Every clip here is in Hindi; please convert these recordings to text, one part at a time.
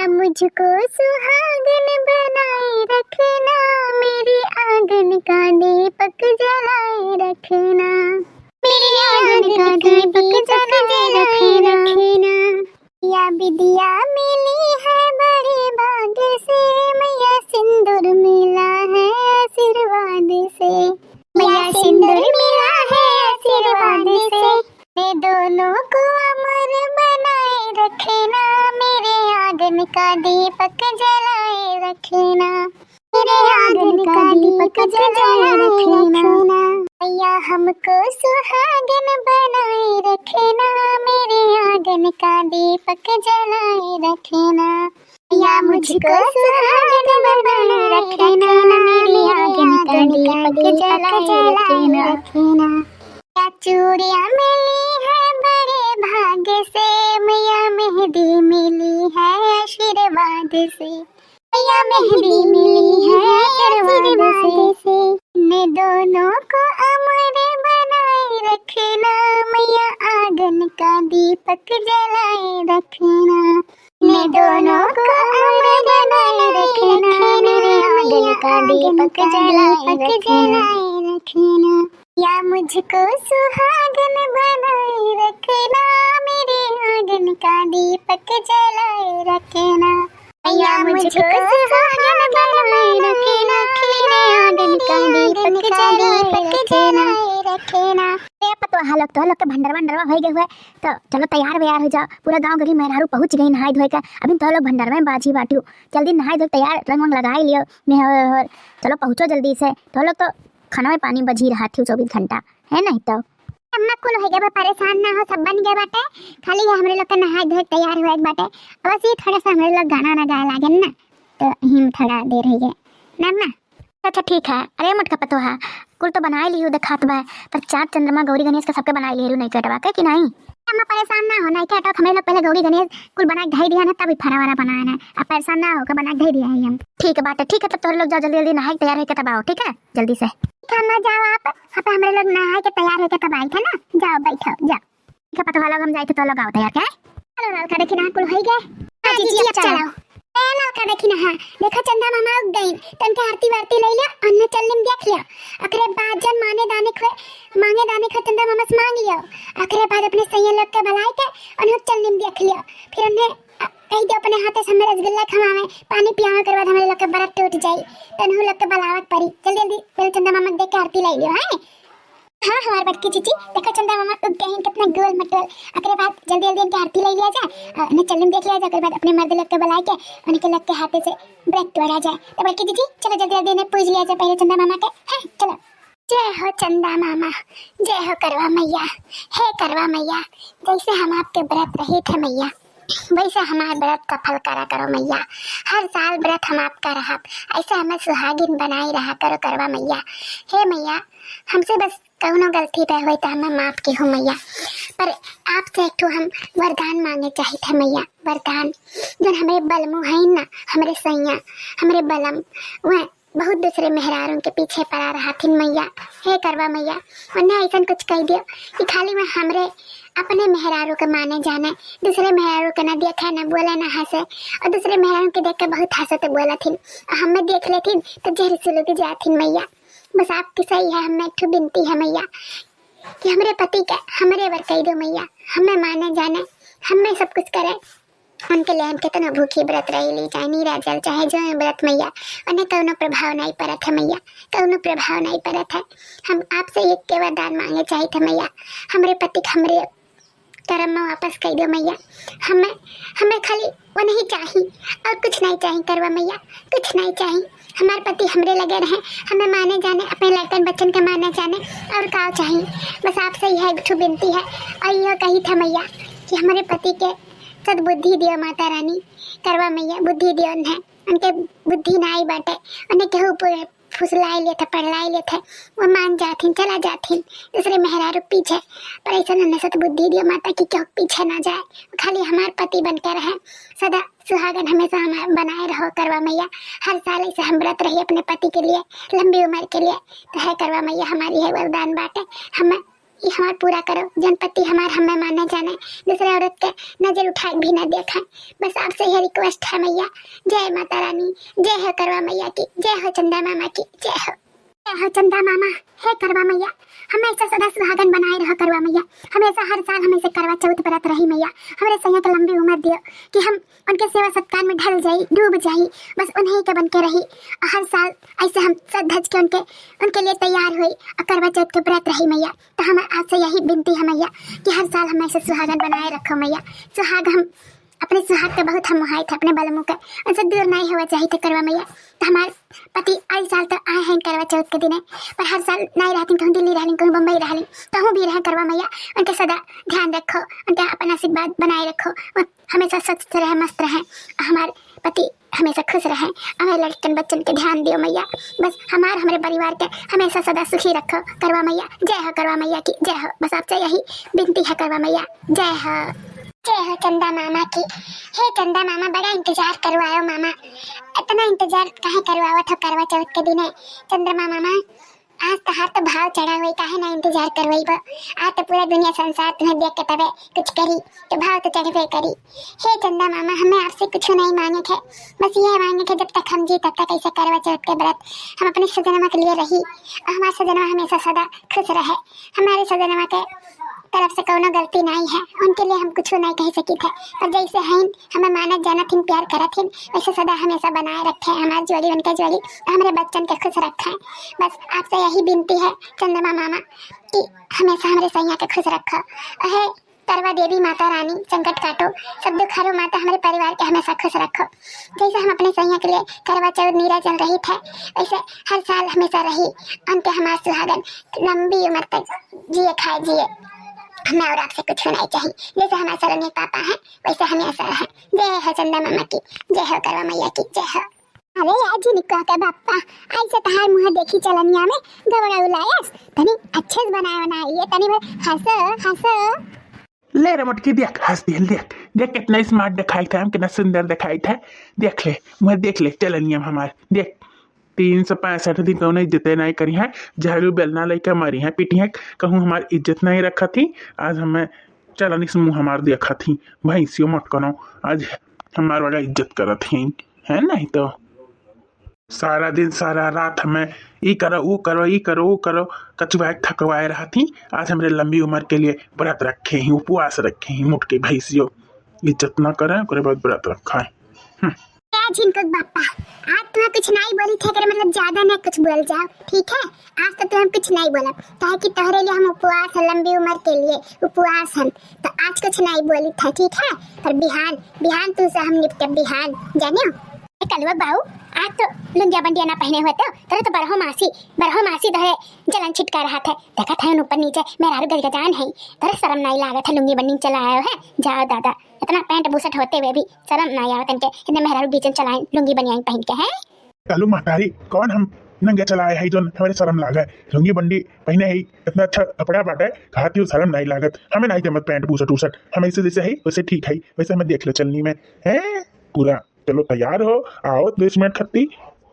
मुझको सुहागन बनाए रखना, मेरे आंगन का दीपक जलाए रखना, मेरे आंगन का दीपक जलाए रखना। या विद्या मिली है बड़े भाग्य से, मैया सिंदूर मिला है आशीर्वाद से, मैया सिंदूर मिला है आशीर्वाद से। वे दोनों को अमर बनाए रखना, मेरे आंगन का दीपक जलाए रखना, मेरे आंगन का दीपक जलाए रखना। मैया हमको सुहागन बनाए रखना, मेरे आंगन का दीपक जलाए रखना। मैया मुझको सुहागन बनाए रखना, मेरे आंगन का दीपक जलाए रखना। या चूड़ियाँ मिली है बड़े भाग्य से, मैया मेहंदी मिली है आशीर्वाद से, मैया मेहंदी मिली है आशीर्वाद से। ने दोनों को अमर बनाए रखना, मैया आंगन का दीपक जलाए रखना, ने दोनों को अमर बनाए रखना, मेरे आंगन का दीपक जलाए रखना। या मुझको सुहागन बनाए रखना, मेरे आंगन का दीपक जलाए रखना, या मुझको सुहागन बनाए रखना, मेरे आंगन का दीपक जलाए रखना। पतवा लोग तो लोग के भंडारवा हो गए हुए, तो चलो तैयार व्यार हो जाओ। पूरा गांव गली मेहरारू पहुंच गई नहाई धोए के। अभी तो लोग भंडारवा में बाजी बाटू, जल्दी नहाई धो तैयार रंग वंग लगा ही लियो। चलो पहुंचो जल्दी से। तो लोग तो खाना में पानी बजी रहा थी 24 घंटा है नहीं। तो अम्मा कुल हो गया, परेशान ना हो, सब बन गए बाटे। खाली है हमरे लोग का नहाए धोए तैयार हुए बाटे। बस ये थोड़ा सा हमरे लोग गाना ना गाए लागे ना, तो हिम थोड़ा देर हो गए ना अम्मा। अच्छा ठीक है। अरे मटका पतो है कुल तो बनाए ली देखात बा, पर चार चंद्रमा गौरी गणेश का सबके बनाए ली नहीं कटवा के कि नहीं। अम्मा परेशान ना हो, नहीं कटवा हमें लोग पहले गौरी गणेश कुल बना के ढाई दिया ना, तभी फरा वाला बनाया ना। अब परेशान ना होकर बना के ढाई दिया है हम। ठीक है बात है, ठीक है। तब तो लोग जाओ जल्दी जल्दी नहाए तैयार होकर तब आओ, ठीक है जल्दी से। अम्मा जाओ आप, हमें लोग नहाए के तैयार होकर तब आए थे ना। जाओ बैठो जाओ, ठीक है। पता वाला हम जाए थे तो लोग आओ तैयार क्या। चलो लड़का देखी ना कुल हो गए। जी चलो लड़का देखी ना। हाँ देखो चंदा मामा उग गई, तन के आरती वारती ले लिया, अन्न चलने में देख लिया। अखरे बाद जन मांगे दाने खो चंदा मामा से मांग लियो। अखरे बाद अपने सैया लोग के बुलाए के उन्हें चलने में देख लियो। फिर उन्हें कही दो अपने हाथे से हमें रसगुल्ला खवावे, पानी पियावे के बाद हमारे लोग के बरत टूट जाई, तन लोग के बलावत पड़ी। जल्दी जल्दी पहले चंदा मामा देख के आरती ले लियो है। हाँ हमारे बटकी चीची देखो चंदा मामा उग गए कितना गोल मटोल। अगले बाद जल्दी जल्दी इनकी आरती ले लिया जाए, उन्हें चलने देख लिया जाए। अगले बाद अपने मर्द लोग के बुलाए के उनके लोग के हाथे से ब्रेक तोड़ा जाए। तो बटकी चीची चलो जल्दी जल्दी इन्हें पूज लिया जाए पहले चंदा मामा के। हाँ चलो। जय हो चंदा मामा, जय हो करवा मैया। हे करवा मैया, जैसे हम आपके व्रत रहे थे मैया, वैसे हमारे व्रत का फल करा करो मैया। हर साल व्रत हम आपका रहा, ऐसे हमें सुहागिन बनाई रहा करो करवा मैया। हे मैया, हमसे बस कौनो गलती पे हुई तो हमें माफ की हो मैया। पर आपसे एक हम वरदान मांगे चाहिए थे मैया। वरदान जो हमारे बलमु है ना, हमारे सैया हमारे बलम वह बहुत दूसरे मेहरारों के पीछे पड़ा रहा थी मैया। हे करवा मैया, उन्हें ऐसा कुछ कह दियो कि खाली में हमरे अपने मेहरारों के माने जाने, दूसरे मेहरारों के ना देखे ना बोले ना हंसे, और दूसरे मेहरारों के देख के बहुत हंसते बोला थी। हमें देख लेती तो जहर सुलग जाती मैया। बस आपकी सही है, हमें एक बिनती है मैया कि हमारे पति के हमारे वर कह दो मैया। हमें माने जाने, हमें सब कुछ करे, उनके लिए हम कितना भूखी व्रत रही ली, चाहे नीरा जल चाहे जो व्रत मैया, उन्हें कौनो प्रभाव नहीं पड़त है मैया, कौनो प्रभाव नहीं पड़त है। हम आपसे एक के वरदान मांगे चाहिए थे मैया। हमारे पति हमारे कर्म में वापस कह दो मैया। हमें खाली वो नहीं चाहिए और कुछ नहीं चाहिए करवा मैया, कुछ नहीं चाहिए। हमारे पति हमरे लगे रहे, हमें माने जाने, अपने लड़कन बच्चन के माने जाने, और क्या चाहिए। बस आपसे यह एक विनती है। और यह कही था मैया कि हमारे पति के सद्बुद्धि दियो माता रानी, करवा मैया बुद्धि दियो उन्हें, उनके बुद्धि ना आई बाटे, उन्हें केहू पूरे फुसलाई लिए थे, पढ़लाई लिए थे, वो मान जाती चला जाती दूसरे मेहरारू पीछे। पर ऐसा उन्हें सद्बुद्धि दियो माता की क्यों पीछे ना जाए, खाली हमारे पति बनकर रहे, सदा सुहागन हमेशा हमें बनाए रहो करवा मैया। हर साल ऐसे हम व्रत रही अपने पति के लिए, लंबी उम्र के लिए। तो है करवा मैया, हमारी है वरदान बाटे, हमें ये हमार पूरा करो, जनपति हमार हमें माने जाने, दूसरे औरत के नजर उठाए भी ना देखाए। बस आपसे यह रिक्वेस्ट है मैया। जय माता रानी, जय हो करवा मैया की, जय हो चंदा मामा की, जय हो चंदा मामा। हे करवा मैया, हमेशा सदा सुहागन बनाए रहो करवा मैया। हमेशा हर साल हमेशा करवा चौथ बरत रही मैया। हमारे सैया के लंबी उम्र दियो कि हम उनके सेवा सत्कार में ढल जाई, डूब जाई, बस उन्हीं के बन के रही। हर साल ऐसे हम सज धज के उनके लिए तैयार हुई और करवा चौथ के व्रत रही मैया। तो हमें आपसे यही विनती है मैया कि हर साल हमेशा सुहागन बनाए रखो मैया। सुहाग हम अपने सुहाग के बहुत हम मुहाई थे, अपने बलमों के उनसे दूर नहीं हुआ चाहिए थे करवा मैया। तो हमारे पति आई साल तो आए हैं करवा चौथ के दिन, पर हर साल नहीं रहती, कहूँ दिल्ली रहली, कहूँ बम्बई रहली, कहूँ भी रहे करवा मैया। उनके सदा ध्यान रखो, उनका अपना आशीर्वाद बनाए रखो, हमेशा स्वस्थ रहे, मस्त रहे, हमारे पति हमेशा खुश रहे। हमारे लड़कन बच्चन के ध्यान दियो मैया। बस हमारे परिवार के हमेशा सदा सुखी रखो करवा मैया। जय हो करवा मैया की, जय हो। बस आपसे यही विनती है करवा मैया। जय हो, जय हो चंदा मामा की। हे चंदा मामा, बड़ा इंतजार करवाओ मामा, इतना इंतजार काहे करवाओ तो करवा चौथ के दिन। चंद्रमा मामा, आज तहार तो भाव चढ़ा हुई, काहे ना इंतजार करवाई बा। आज तो पूरा दुनिया संसार तुम्हें देख के तबे कुछ करी, तो भाव तो चढ़वे करी। हे चंदा मामा, हमें आपसे कुछ नहीं मांगे थे, बस ये मांगे थे जब तक हम जी तब तक ऐसे करवा चौथ के व्रत हम अपने सजनमा के लिए रही और हमारा सजनमा हमेशा सदा खुश रहे। हमारे सजनमा के तरफ से कोनो गलती नहीं है, उनके लिए हम कुछ नहीं कह सकी थे, पर जैसे हैं हमें मानत जाना थी, प्यार करा थी, वैसे सदा हमेशा बनाए रखे हमारे जोड़ी, उनके जोड़ी, हमारे बच्चन के खुश रखे। बस आपसे यही विनती है चंद्रमा मामा कि हमेशा हमारे सैया के खुश रखो। अहे करवा देवी माता रानी, संकट काटो, सब दुख हरो माता, हमारे परिवार के हमेशा खुश रखो। जैसे हम अपने सैया के लिए करवा चौथ नीरा चल रही थे, वैसे हर साल हमेशा रही उनके हमारे सुहागन लंबी उम्र तक जिए खाए जिए। हमें और आपसे कुछ नहीं चाहिए, जैसे हमारे सलोनी पापा हैं वैसे हमें ऐसा रहे। जय हो चंदा मामा की, जय हो करवा मैया की, जय हो। अरे यार जी निको के बापा, ऐसे तहार मुंह देखी चलनिया में गवड़ा उलायस, तनी अच्छे से बनाए तनी हंसो। ले रे मटकी, देख हंस दिल, देख देख कितना स्मार्ट दिखाई था हम, कितना सुंदर दिखाई था। देख ले मुँह, देख ले चलनिया हमारे, देख 365 दिन कहूँ इज्जत नहीं करी है, झाड़ू बेलना लेकर मारी है, पीटी है, कहूँ हमारी इज्जत नहीं रखा थी। आज हमें चलनी से मुँह हमार देखा थी, भैंसियों मत करो, आज हमार वाला इज्जत करा थी है। नहीं तो सारा दिन सारा रात हमें ये करो वो करो, ये करो वो करो, कचवाए थकवाए रहा थी। आज हमारे लंबी उम्र के लिए व्रत रखे ही, उपवास रखे ही, मुठ के भैंसियों इज्जत ना करें, उसके बाद व्रत रखा है। झिनकुक बापा, आज तुम्हें कुछ नहीं बोली थे, अगर मतलब ज्यादा न कुछ बोल जाओ, ठीक है। आज तो तुम्हें कुछ नहीं बोला, ताकि कि तोहरे लिए हम उपवास है, लंबी उम्र के लिए उपवास है, तो आज कुछ नहीं बोली था, ठीक है। पर बिहान तू से हम निपटे, बिहान जानियो कलवा बाऊ। आज तो लुंगिया बंडिया ना पहने हुए तो बरहो मासी तोहरे जलन छिटका रहा था, देखा था ऊपर नीचे मेरा गजगजान है, तोरे शर्म नहीं लागा था, लुंगी बंडी चला आयो है। जाओ दादा, इतना पैंट बुसट होते हुए भी शर्म नहीं आवत इनके, इतने मेहरारू बीच चलाए लुंगी बनियाई पहन के हैं। कालू महतारी, कौन हम नंगे चलाए है जो हमारे शर्म लागा है, लुंगी बंडी पहने है, इतना अच्छा कपड़ा बाटा है, खाती हूँ शर्म नहीं लागत, हमें नहीं जमत पैंट बुसट उसट, हम ऐसे जैसे है वैसे ठीक है, वैसे हमें देख लो चलनी में है पूरा। चलो तैयार हो, आओ 20 मिनट खत्ती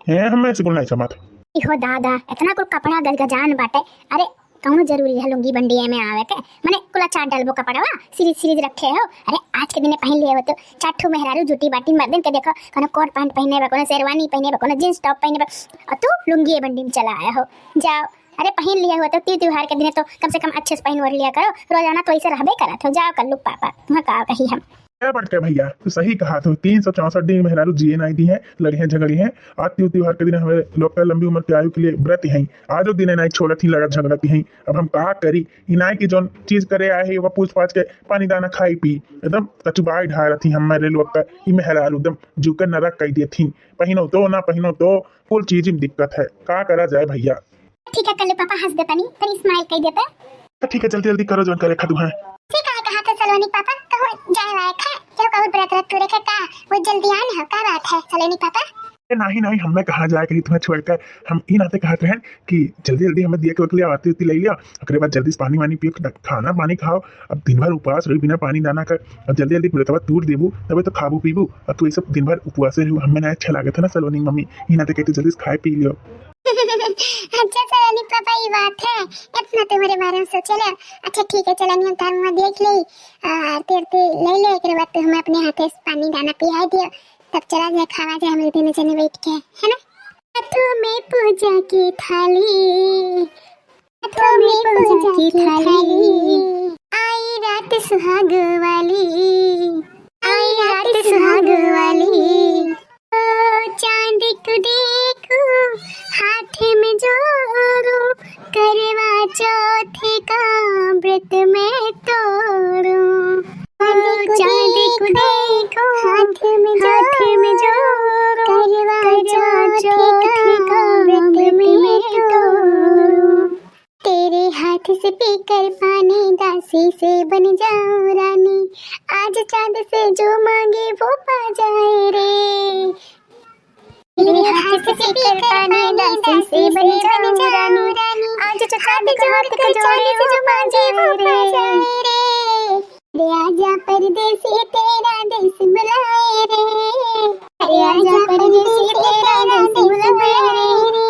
है, हमें ऐसे नहीं समझ हो दादा, इतना कुल कपड़ा गजगजान बाटे, अरे कहूँ जरूरी है लुंगी बंडिया में आवे के, मैंने कुला चाट डालबो कपड़ा सीरीज रखे हो। अरे आज के दिन पहन लिए हो तो चाटू मेहरारू जूटी बाटी मर्दन के देखो, कोनो कोट पैंट पहने बा, कोनो शेरवानी पहने बा, कोनो जींस टॉप पहने बा, और तू लुंगी बंडी में चला आया हो। जाओ, अरे पहन लिया हुआ तो त्योहार के दिन तो कम से कम अच्छे से पहन लिया करो, रोजाना तो ऐसे रहबे करा था। जाओ कर लो पापा, तुम्हें कहा कही हम क्या बढ़ते भैया, तो सही कहा, तो 364 दिन मेहरारू जिए नहीं दी है, लड़ी है झगड़ी है। आज त्योहार के दिन हमें लोग का लंबी उम्र के आयु के लिए व्रत है, आज दिन नहीं छोड़ा थी, लड़त झगड़ती है। अब हम कहा करी, इनाय की जो चीज करे आए है वह पूछ पाछ के पानी दाना खाई पी, एकदम कचुबाई ढा रही थी हमारे लोग का। मेहरारू एकदम जुकर नरक कह दी थी, पहनो तो ना पहनो तो फुल चीज में दिक्कत है, का करा जाए भैया। ठीक है कल पापा हंस देता, नहीं स्माइल कर देता। ठीक है जल्दी जल्दी करो जो करे खदू है। ठीक है, कहा था सलोनी पापा, कहो जाए लायक है, क्यों कहो व्रत रख पूरे का वो जल्दी आने हो, का बात है सलोनी पापा। नहीं हमें कहा जाए कि तुम्हें छोड़कर, हम इन नाते कहते हैं कि जल्दी जल्दी हमें दिया के आती उती ले लिया, उसके बाद जल्दी पानी वानी पियो, खाना पानी खाओ। अब दिन भर उपवास रही बिना पानी दाना कर, अब जल्दी जल्दी पूरे तब दूर देबू तब तो खाबू पीबू, और तू ये सब दिन भर उपवास रही, हमें ना अच्छा लगा था ना सलोनी मम्मी, इन नाते कहते जल्दी खाए पी लियो। अच्छा चलो पापा ये बात है इतना तुम्हारे बारे में सोचले। अच्छा ठीक है चलो हम तार मुंह देख ले और तेरे ले ले एक बात तो हमें अपने हाथे से पानी दाना पिया दियो तब चला जाए खावा जाए हम तीनों जने बैठ के है ना। हाथों में पूजा की थाली हाथों में पूजा की थाली आई रात सुहाग वाली आई रात सुहाग वाली चांद को देखो हाथ में जोड़ो करवा चौथ का व्रत में तोड़ो चांद को देखो हाथ में जोड़ो करवा चौथ का व्रत में तोड़ो तेरे हाथ से पीकर पानी दासी से बन जाऊं रानी आज चांद से जो मांगे वो पा जाए रे मेरे हाथ से पीकर पानी दासी से बन जाऊं रानी आज चांद को जोड़े से जो मांगे वो पा जाए रे आजा परदेसी तेरा देश बुलाए रे आजा परदेसी तेरा देश बुलाए रे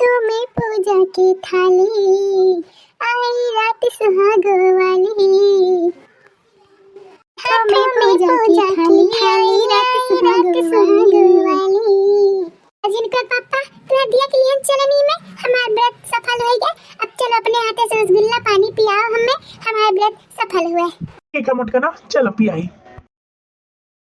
तुम्हें पूजा की थाली आई रात सुहाग वाली हमें पूजा की थाली आई रात सुहाग वाली। जिनका पापा तुम्हें दिया के लिए चलनी में हमारा व्रत सफल हो गया। अब चलो अपने हाथ से रसगुल्ला पानी पियाओ हमें हमारा व्रत सफल हुआ। ठीक है मुटका ना चलो पियाई।